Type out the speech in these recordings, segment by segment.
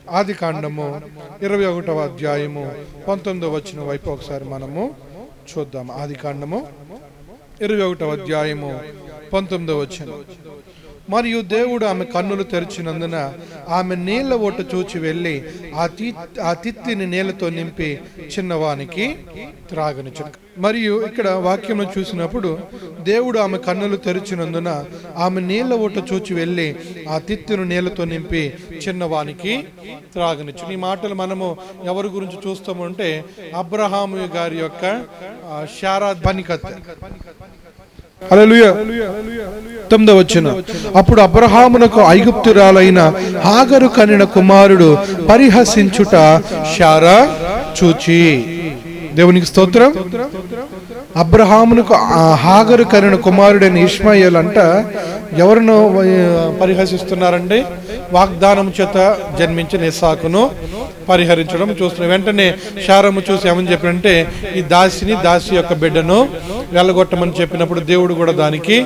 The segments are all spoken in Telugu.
ఆది కాండము 21వ అధ్యాయము 19వ వచనం వైపు ఒకసారి మనము చూద్దాం. ఆది కాండము 21వ అధ్యాయము 19వ వచనం. మరియు దేవుడు ఆమె కన్నులు తెరిచినందున ఆమె నీళ్ల ఓట చూచి వెళ్ళి ఆ తిత్తిని నీళ్లతో నింపి చిన్నవానికి త్రాగనిచ్చు. మరియు ఇక్కడ వాక్యం చూసినప్పుడు దేవుడు ఆమె కన్నులు తెరిచినందున ఆమె నీళ్ల ఓట చూచి వెళ్ళి ఆ తిత్తిని నీళ్లతో నింపి చిన్నవానికి త్రాగనిచ్చు. ఈ మాటలు మనము ఎవరి గురించి చూస్తామంటే అబ్రహాము గారి యొక్క శారా బనికత్తె. హల్లెలూయా. 9వ వచనం. అప్పుడు అబ్రహామునకు ఐగుప్తురాలైన హాగరు కనిన కుమారుడు పరిహసించుట శారా చూచి. దేవునికి స్తోత్రం. అబ్రహామునకు హాగరు కనిన కుమారుడైన ఇష్మాయేల్ అంట ఎవరినో పరిహసిస్తున్నారండి? వాగ్దానం చేత జన్మించిన ఇస్సాకును పరిహరించడం చూస్తున్నాం. వెంటనే శారము చూసి ఏమని చెప్పినంటే ఈ దాసి యొక్క బిడ్డను వెళ్ళగొట్టమని చెప్పినప్పుడు దేవుడు కూడా దానికి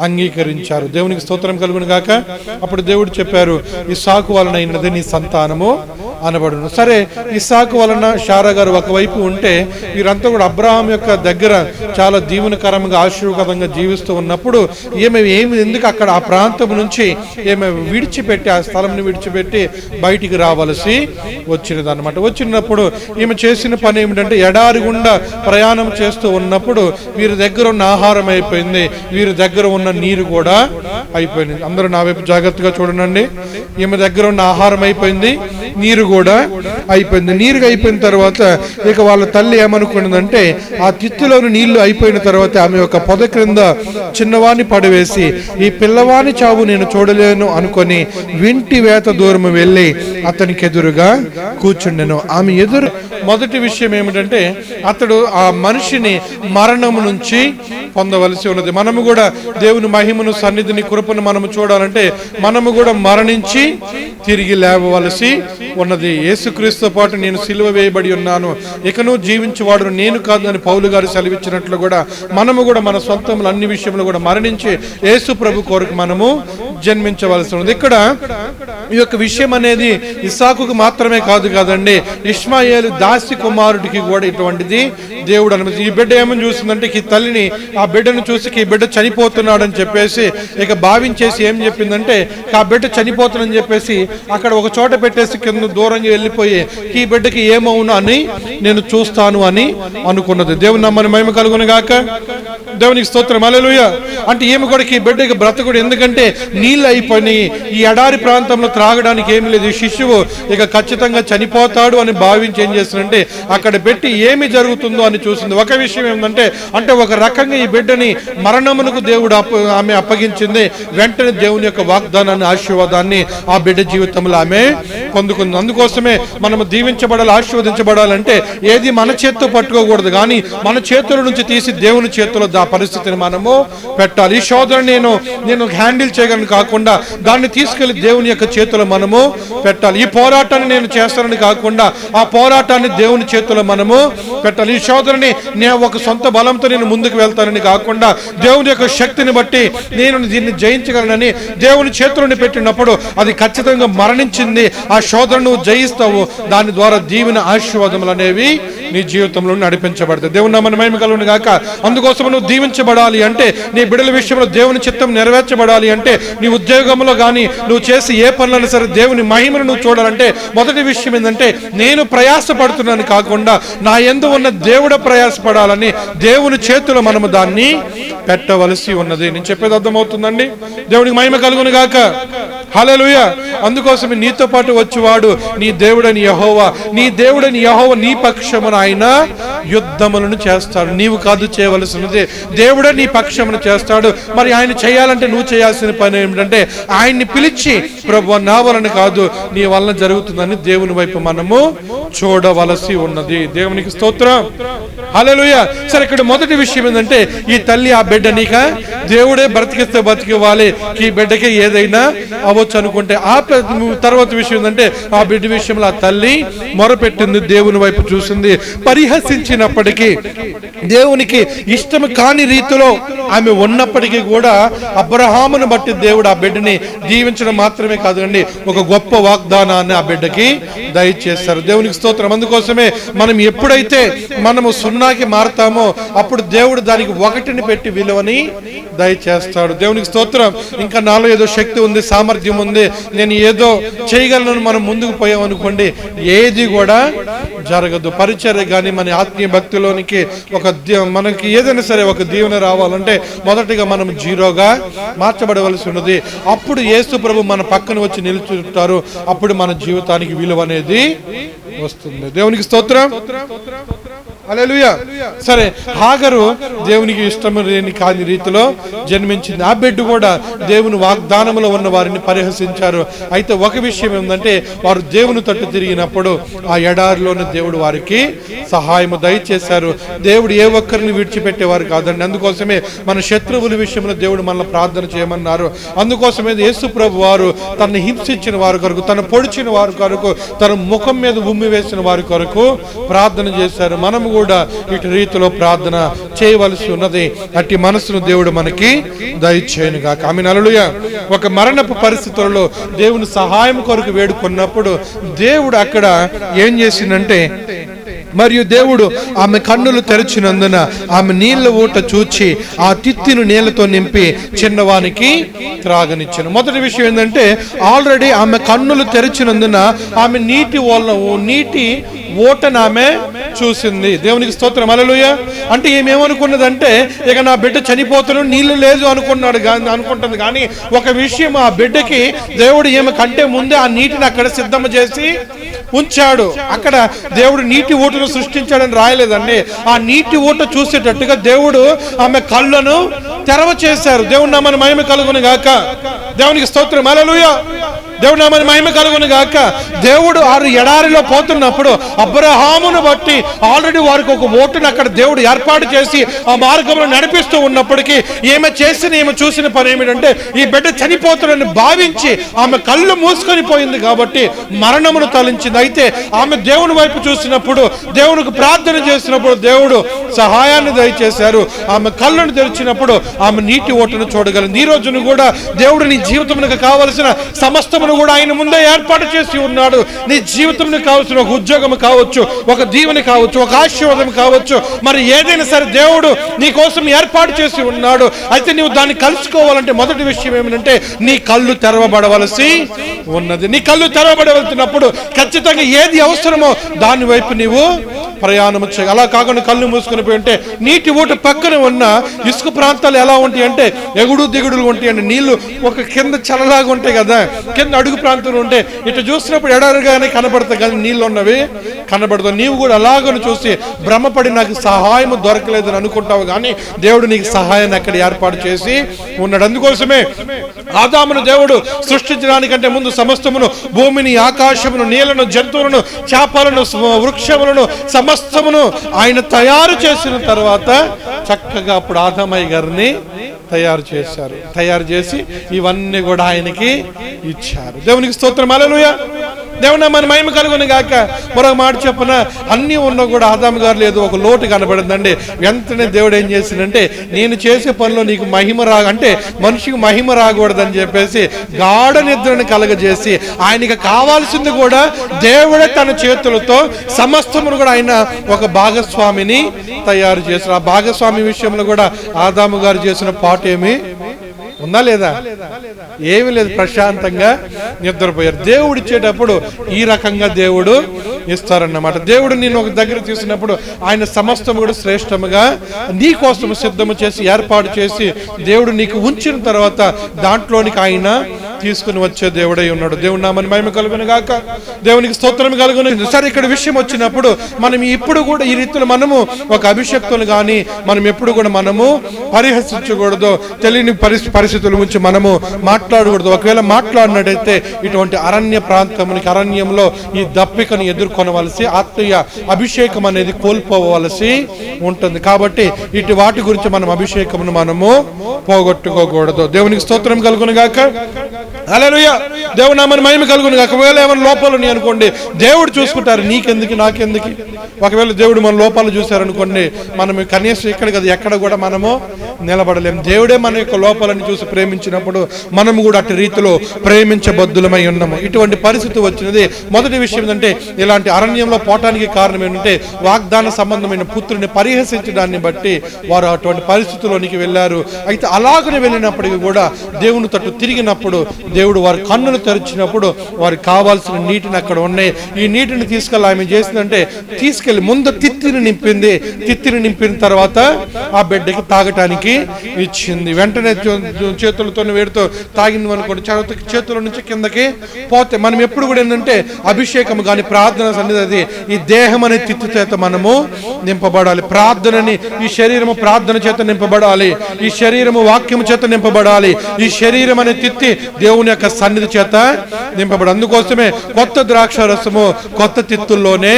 అంగీకరించారు. దేవునికి స్తోత్రం కలుగును గాక. అప్పుడు దేవుడు చెప్పారు, ఇస్సాకు వలన అయినది నీ సంతానము అనబడును. సరే, ఇస్సాకు వలన శారా గారు ఒకవైపు ఉంటే వీరంతా కూడా అబ్రహాం యొక్క దగ్గర చాలా దీవెనకరంగా ఆశీర్వాదంగా జీవిస్తూ ఉన్నప్పుడు ఏమి ఎందుకు అక్కడ ఆ ప్రాంతం నుంచి విడిచిపెట్టి ఆ స్థలం విడిచిపెట్టి బయటికి రావాల్సి వచ్చినది అనమాట. వచ్చినప్పుడు ఈమె చేసిన పని ఏమిటంటే ఎడారి గుండా ప్రయాణం చేస్తూ ఉన్నప్పుడు వీరి దగ్గర ఉన్న ఆహారం అయిపోయింది, వీరి దగ్గర ఉన్న నీరు కూడా అయిపోయింది. అందరూ నా వైపు జాగ్రత్తగా చూడండి. ఈమె దగ్గర ఉన్న ఆహారం అయిపోయింది, నీరు కూడా అయిపోయింది. నీరు అయిపోయిన తర్వాత ఇక వాళ్ళ తల్లి ఏమనుకున్నదంటే ఆ తిత్తిలోని నీళ్లు అయిపోయిన తర్వాత ఆమె యొక్క పొద క్రింద చిన్నవాణ్ణి పడవేసి ఈ పిల్లవాని చావు నేను చూడలేను అనుకొని వింటి వేత దూరం వెళ్ళి అతనికి ఎదురుగా కూర్చుండెను. ఆమె ఎదురు మొదటి విషయం ఏమిటంటే అతడు ఆ మనిషిని మరణము నుంచి పొందవలసి ఉన్నది. మనము కూడా దేవుని మహిమను, సన్నిధిని, కృపను మనము చూడాలంటే మనము కూడా మరణించి తిరిగి లేవవలసి ఉన్నది. యేసుక్రీస్తుతో పాటు నేను సిలువ వేయబడి ఉన్నాను, ఇకను జీవించేవాడు నేను కాదు అని పౌలు గారు సెలవిచ్చినట్లు కూడా మనము కూడా మన సొంతములు అన్ని విషయంలో కూడా మరణించి యేసు ప్రభు కొరకు మనము జన్మించవలసి ఉన్నది. ఇక్కడ ఈ యొక్క విషయం అనేది ఇస్సాకుకు మాత్రమే కాదు కదండి, ఇష్మాయేలు దాసి కుమారుడికి కూడా ఇటువంటిది దేవుడు అనుమతి. ఈ బిడ్డ ఏమని చూసిందంటే ఈ తల్లిని ఆ బిడ్డను చూసి ఈ బిడ్డ చనిపోతున్నాడు అని చెప్పేసి ఇక భావించేసి ఏం చెప్పిందంటే ఆ బిడ్డ చనిపోతుందని చెప్పేసి అక్కడ ఒక చోట పెట్టేసి కింద దూరంగా వెళ్ళిపోయి ఈ బిడ్డకి ఏమవును అని నేను చూస్తాను అని అనుకున్నది. దేవుని నమ్మని మహిమ కలుగును గాక. దేవునికి స్తోత్రం. హల్లెలూయా. అంటే ఏమి కూడా ఈ బిడ్డకి బ్రతకుడు, ఎందుకంటే నీళ్ళు అయిపోయినాయి, ఈ ఎడారి ప్రాంతంలో త్రాగడానికి ఏమి లేదు, శిశువు ఇక ఖచ్చితంగా చనిపోతాడు అని భావించి ఏం చేస్తుందంటే అక్కడ పెట్టి ఏమి జరుగుతుందో అని చూసింది. ఒక విషయం ఏంటంటే అంటే ఒక రకంగా ఈ బిడ్డని మరణమునకు దేవుడు ఆమె అప్పగించింది. వెంటనే దేవుని యొక్క వాగ్దానాన్ని, ఆశీర్వాదాన్ని ఆ బిడ్డ జీవితంలో ఆమె పొందుకుంది. అందుకోసమే మనము దీవించబడాలి, ఆశీర్వదించబడాలంటే ఏది మన చేత్తో పట్టుకోకూడదు, కానీ మన చేతుల నుంచి తీసి దేవుని చేతిలో ఆ పరిస్థితిని మనము పెట్టాలి. ఈ శోధన నేను హ్యాండిల్ చేయగలను కాకుండా దాన్ని తీసుకెళ్లి దేవుని యొక్క చేతిలో మనము పెట్టాలి. ఈ పోరాటాన్ని నేను చేస్తానని కాకుండా ఆ పోరాటాన్ని దేవుని చేతిలో మనము పెట్టాలి. ఈ శోధనని నేను ఒక సొంత బలంతో నేను ముందుకు వెళ్తానని కాకుండా దేవుని యొక్క శక్తిని బట్టి నేను దీన్ని జయించగలనని దేవుని చేతులను పెట్టినప్పుడు అది ఖచ్చితంగా మరణించింది. ఆ శోధనను జయిస్తావు, దాని ద్వారా దీవెన, ఆశీర్వాదములు అనేవి నీ జీవితంలో నడిపించబడతాయి. దేవుని నామమున మహిమ కలుగును గాక. అందుకోసం నువ్వు దీవించబడాలి అంటే, నీ బిడ్డల విషయంలో దేవుని చిత్తం నెరవేర్చబడాలి అంటే, నీ ఉద్యోగంలో కానీ నువ్వు చేసి ఏ పనులైనా సరే దేవుని మహిమను నువ్వు చూడాలంటే మొదటి విషయం ఏంటంటే నేను ప్రయాసపడుతున్నాను కాకుండా నా యందు ఉన్న దేవుడు ప్రయాసపడాలని దేవుని చేతిలో మనము దాన్ని పెట్టవలసి ఉన్నది. నేను చెప్పేది అర్థమవుతుందండి? దేవునికి మహిమ కలుగును గాక. హల్లెలూయా. అందుకోసమే నీతో పాటు వచ్చేవాడు నీ దేవుడని యెహోవా. నీ దేవుడని యెహోవా నీ పక్షమున ఆయన యుద్ధములను చేస్తాడు. నీవు కాదు చేయవలసినది, దేవుడే నీ పక్షమున చేస్తాడు. మరి ఆయన చేయాలంటే నువ్వు చేయాల్సిన పని ఏమిటంటే ఆయన్ని పిలిచి ప్రభువా నా వలన కాదు నీ వలన జరుగుతుందని దేవుని వైపు మనము చూడవలసి ఉన్నది. దేవునికి స్తోత్రం. హల్లెలూయా. సరే, ఇక్కడ మొదటి విషయం ఏంటంటే ఈ తల్లి ఆ బిడ్డనిక దేవుడే బ్రతికిస్తే బతికివ్వాలి, ఈ బిడ్డకి ఏదైనా అవ్వచ్చు అనుకుంటే, ఆ తర్వాత విషయం ఏంటంటే ఆ బిడ్డ విషయంలో ఆ తల్లి మొరపెట్టింది, దేవుని వైపు చూసింది. పరిహసించినప్పటికీ, దేవునికి ఇష్టం కాని రీతిలో ఆమె ఉన్నప్పటికీ కూడా అబ్రహామును బట్టి దేవుడు ఆ బిడ్డని దీవించడం మాత్రమే కాదండి, ఒక గొప్ప వాగ్దానాన్ని ఆ బిడ్డకి దయచేస్తారు. దేవునికి స్తోత్రం. అందుకోసమే మనం ఎప్పుడైతే మనము సున్నాకి మారుతామో అప్పుడు దేవుడు దానికి ఒకటిని పెట్టి విలువని దయచేస్తాడు. దేవునికి స్తోత్రం. ఇంకా నాలో ఏదో శక్తి ఉంది, సామర్థ్యం ఉంది, నేను ఏదో చేయగలను మనం ముందుకు పోయామనుకోండి, ఏది కూడా జరగదు. పరిచర్య కానీ మన ఆత్మీయ భక్తిలోనికి మనకి ఏదైనా సరే ఒక దీవెన రావాలంటే మొదటిగా మనం జీరోగా మార్చబడవలసి ఉన్నది. అప్పుడు యేసు ప్రభు మన పక్కన వచ్చి నిలుచుంటారు. అప్పుడు మన జీవితానికి విలువ అనేది వస్తుంది. దేవునికి స్తోత్రం. హల్లెలూయా. సరే, హాగరు దేవునికి ఇష్టం లేని కాని రీతిలో జన్మించింది. ఆ బిడ్డ కూడా దేవుని వాగ్దానంలో ఉన్న వారిని పరిహసించారు. అయితే ఒక విషయం ఏంటంటే వారు దేవుని తట్టు తిరిగినప్పుడు ఆ ఎడారిలోని దేవుడు వారికి సహాయము దయచేశారు. దేవుడు ఏ ఒక్కరిని విడిచిపెట్టేవారు కాదండి. అందుకోసమే మన శత్రువుల విషయంలో దేవుడు మనల్ని ప్రార్థన చేయమన్నారు. అందుకోసమే యేసు ప్రభు వారు తనని హింసించిన వారి కొరకు, తను పొడిచిన వారి కొరకు, తన ముఖం మీద ఉమ్మి వేసిన వారి కొరకు ప్రార్థన చేశారు. మనము కూడా ఇటు రీతిలో ప్రార్థన చేయవలసి ఉన్నది. అట్టి మనసును దేవుడు మనకి దయచేయునుగాక. ఆమేన్. హల్లెలూయా. ఒక మరణపు పరిస్థితుల్లో దేవుని సహాయం కొరకు వేడుకున్నప్పుడు దేవుడు అక్కడ ఏం చేసిందంటే, మరియు దేవుడు ఆమె కన్నులు తెరిచినందున ఆమె నీళ్ల ఊట చూచి ఆ తిత్తిను నీళ్లతో నింపి చిన్నవానికి త్రాగనిచ్చాను. మొదటి విషయం ఏంటంటే ఆల్రెడీ ఆమె కన్నులు తెరిచినందున ఆమె నీటి ఓటను ఆమె చూసింది. దేవునికి స్తోత్రం. హల్లెలూయా. అంటే ఏమేమనుకున్నదంటే ఇక నా బిడ్డ చనిపోతాను, నీళ్లు లేదు అనుకుంటుంది. కానీ ఒక విషయం, ఆ బిడ్డకి దేవుడు ఈమె కంటే ముందే ఆ నీటిని అక్కడ సిద్ధం చేసి ఉంచాడు. అక్కడ దేవుడు నీటి ఊటను సృష్టించాడని రాయలేదండి. ఆ నీటి ఊట చూసేటట్టుగా దేవుడు ఆమె కళ్ళను తెరవ చేశారు. దేవుడు నామని మహిమ కలుగును గాక. దేవునికి స్తోత్రం. హల్లెలూయా. దేవుడు నామని మహిమ కలుగును గాక. దేవుడు ఆరు ఎడారిలో పోతున్నప్పుడు అబ్రహామును బట్టి ఆల్రెడీ వారికి ఒక ఓటును అక్కడ దేవుడు ఏర్పాటు చేసి ఆ మార్గంలో నడిపిస్తూ ఉన్నప్పటికీ ఈమె చూసిన పని ఏమిటంటే ఈ బిడ్డ చనిపోతుందని భావించి ఆమె కళ్ళు మూసుకొని పోయింది కాబట్టి మరణమును తలించింది. అయితే ఆమె దేవుని వైపు చూసినప్పుడు, దేవునికి ప్రార్థన చేసినప్పుడు దేవుడు సహాయాన్ని దయచేశారు. ఆమె కళ్ళను తెరిచినప్పుడు ఆమె నీటి ఓటను చూడగలిగింది. ఈ రోజును కూడా దేవుడు నీ జీవితంలో కావలసిన సమస్తమును కూడా ఆయన ముందే ఏర్పాటు చేసి ఉన్నాడు. నీ జీవితంలో కావలసిన ఒక ఉద్యోగం కావచ్చు, ఒక దీవెన కావచ్చు, ఒక ఆశీర్వాదం కావచ్చు, మరి ఏదైనా సరే దేవుడు నీ కోసం ఏర్పాటు చేసి ఉన్నాడు. అయితే నువ్వు దాన్ని కలుసుకోవాలంటే మొదటి విషయం ఏమిటంటే నీ కళ్ళు తెరవబడవలసి ఉన్నది. నీ కళ్ళు తెరవబడవలసినప్పుడు ఖచ్చితంగా ఏది అవసరమో దాని వైపు నీవు ప్రయాణం చేయాలి. అలా కాకుండా కళ్ళు మూసుకొని పోయి ఉంటే నీటి ఊట పక్కన ఉన్న ఇసుక ప్రాంతాలు ఎలా ఉంటాయి అంటే ఎగుడు దిగుడులు ఉంటాయండి. నీళ్లు ఒక కింద చల్లలాగా ఉంటాయి కదా, కింద అడుగు ప్రాంతంలో ఉంటే ఇటు చూసినప్పుడు ఎడారుగానే కనబడతాయి కానీ నీళ్ళు ఉన్నవి కనబడతావు. నీవు కూడా అలాగని చూసి భ్రమపడి నాకు సహాయం దొరకలేదని అనుకుంటావు, కానీ దేవుడు నీకు సహాయాన్ని అక్కడ ఏర్పాటు చేసి ఉన్నాడు. అందుకోసమే ఆదామును దేవుడు సృష్టించడానికంటే ముందు సమస్తమును, భూమిని, ఆకాశమును, నీళ్లను, జంతువులను, చేపలను, వృక్షములను సమస్తమును ఆయన తయారు చేసిన తర్వాత చక్కగా అప్పుడు ఆదామయ్య గారిని తయారు చేసి ఇవన్నీ కూడా ఆయనకి ఇచ్చారు. దేవునికి స్తోత్రం. హల్లెలూయా. దేవుని మన మహిమ కలుగును గాక. మరొక మాట చెప్పన, అన్నీ ఉన్నా కూడా ఆదాము గారు లేదు ఒక లోటు కనబడిందండి. వెంటనే దేవుడు ఏం చేసిందంటే నేను చేసే పనిలో నీకు మహిమ అంటే మనిషికి మహిమ రాకూడదని చెప్పేసి గాఢ నిద్రను కలగజేసి ఆయనకి కావాల్సింది కూడా దేవుడే తన చేతులతో సమస్తమును కూడా ఆయన ఒక భాగస్వామిని తయారు చేశారు. ఆ భాగస్వామి విషయంలో కూడా ఆదాము గారు చేసిన పాటు ఏమి ఉందా లేదా? ఏమీ లేదు. ప్రశాంతంగా నిద్రపోయారు. దేవుడు ఇచ్చేటప్పుడు ఈ రకంగా దేవుడు ఇస్తారన్నమాట. దేవుడు నేను ఒక దగ్గర తీసినప్పుడు ఆయన సమస్తం కూడా శ్రేష్టముగా నీ కోసం సిద్ధము చేసి ఏర్పాటు చేసి దేవుడు నీకు ఉంచిన తర్వాత దాంట్లోనికి ఆయన తీసుకుని వచ్చే దేవుడై ఉన్నాడు. దేవుని నామమున మహిమ కలుగును గాక. దేవునికి స్తోత్రం కలుగును. సరే, ఇక్కడ విషయం వచ్చినప్పుడు మనం ఇప్పుడు కూడా ఈ రీతిలో మనము ఒక అభిషక్తులు కానీ మనం ఎప్పుడు కూడా మనము పరిహసించకూడదు. తెలియని పరిస్థితుల గురించి మనము మాట్లాడకూడదు. ఒకవేళ మాట్లాడినట్టయితే ఇటువంటి అరణ్య ప్రాంతానికి, అరణ్యంలో ఈ దప్పికను ఎదుర్కొనవలసి, ఆత్మీయ అభిషేకం అనేది కోల్పోవలసి ఉంటుంది. కాబట్టి ఇటు వాటి గురించి మనం అభిషేకమును మనము పోగొట్టుకోకూడదు. దేవునికి స్తోత్రం కలుగును గాక. హల్లెలూయా. దేవుని నామమున మహిమ కలుగును గాక. ఒకవేళ ఏమైనా లోపాలు ఉన్నాయి అనుకోండి, దేవుడు చూసుకుంటారు. నీకెందుకు, నాకెందుకు? ఒకవేళ దేవుడు మన లోపాలు చూశారనుకోండి, మనం కనీసం ఇక్కడ కదా ఎక్కడ కూడా మనము నిలబడలేం. దేవుడే మన యొక్క లోపాలను చూసి ప్రేమించినప్పుడు మనము కూడా అటు రీతిలో ప్రేమించబద్దులమై ఉన్నాము. ఇటువంటి పరిస్థితి వచ్చినది. మొదటి విషయం ఏంటంటే, ఇలాంటి అరణ్యంలో పోవటానికి కారణం ఏంటంటే వాగ్దాన సంబంధమైన పుత్రుని పరిహసించడాన్ని బట్టి వారు అటువంటి పరిస్థితుల్లోనికి వెళ్ళారు. అయితే అలాగనే వెళ్ళినప్పటికీ కూడా దేవుని తట్టు తిరిగినప్పుడు దేవుడు వారి కన్నులు తెరిచినప్పుడు వారికి కావాల్సిన నీటిని అక్కడ ఉన్నాయి. ఈ నీటిని తీసుకెళ్ళి ఆమె చేసిందంటే, తీసుకెళ్లి ముందు తిత్తిని నింపింది. తిత్తిని నింపిన తర్వాత ఆ బిడ్డకి తాగటానికి ఇచ్చింది. వెంటనే చేతులతో వేడితో తాగింది అనుకోండి, చేతుల నుంచి కిందకి పోతే మనం ఎప్పుడు కూడా ఏంటంటే అభిషేకం కానీ ప్రార్థన సన్నిధి ఈ దేహం అనే తిత్తి చేత మనము నింపబడాలి. ప్రార్థనని, ఈ శరీరము ప్రార్థన చేత నింపబడాలి. ఈ శరీరము వాక్యము చేత నింపబడాలి. ఈ శరీరం అనే తిత్తి దేవుని యొక్క సన్నిధి చేత నింపబడాలి. అందుకోసమే కొత్త ద్రాక్ష రసము కొత్త తిత్తుల్లోనే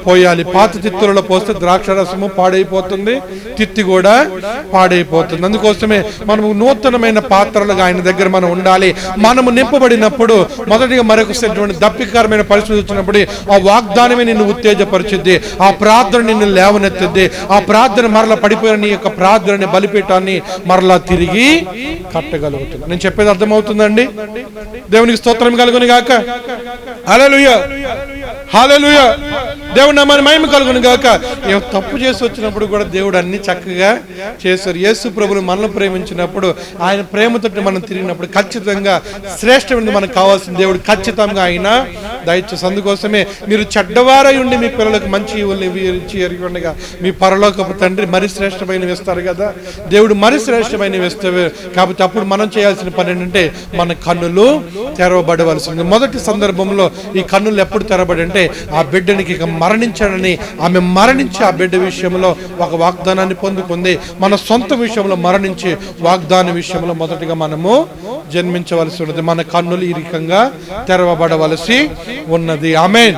పోయాలి. పాత తిత్తులలో పోస్తే ద్రాక్ష రసము పాడైపోతుంది, తిత్తి కూడా పాడైపోతుంది. అందుకోసమే మనము నూతనమైన పాత్రలుగా ఆయన దగ్గర మనం ఉండాలి. మనము నింపబడినప్పుడు మొదటిగా మరొక దప్పికరమైన పరిస్థితి వచ్చినప్పుడు ఆ వాగ్దానమే నిన్ను ఉత్తేజపరిచిద్ది. ఆ ప్రార్థన నిన్ను లేవనెత్తిద్ది. ఆ ప్రార్థన మరలా పడిపోయిన నీ యొక్క ప్రార్థనని, బలిపీఠాన్ని మరలా తిరిగి కట్టగలుగుతుంది. నేను చెప్పేది అర్థమవుతుందండి? దేవునికి స్తోత్రం కలుగును గాక. హల్లెలూయా, హల్లెలూయా. దేవుని నామమున మహిమ కలుగును గాక. తప్పు చేసి వచ్చినప్పుడు కూడా దేవుడు అన్ని చక్కగా చేశారు. యేసు ప్రభువును మనల్ని ప్రేమించినప్పుడు, ఆయన ప్రేమతో మనం తిరిగినప్పుడు ఖచ్చితంగా శ్రేష్టమైనది మనకు కావాల్సిన దేవుడు ఖచ్చితంగా ఆయన దయచేసి. అందుకోసమే మీరు చెడ్డవారై ఉండి మీ పిల్లలకు మంచి ఇచ్చి ఎరిగి ఉండగా మీ పరలోకపు తండ్రి మరి శ్రేష్టమైనవి ఇస్తారు కదా. దేవుడు మరి శ్రేష్టమైనవి ఇస్తారు. కాబట్టి అప్పుడు మనం చేయాల్సిన పని ఏంటంటే మన కన్నులు తెరవబడవలసింది. మొదటి సందర్భంలో ఈ కన్నులు ఎప్పుడు తెరబడి అంటే ఆ బిడ్డనికి ఇక మరణించాడని ఆమె మరణించి ఆ బిడ్డ విషయంలో ఒక వాగ్దానాన్ని పొందుకుంది. మన సొంత విషయంలో మరణించి వాగ్దాన విషయంలో మొదటిగా మనము జన్మించవలసి ఉన్నది. మన కన్నులు ఈ రకంగా తెరవబడవలసి ఉన్నది. ఆమేన్.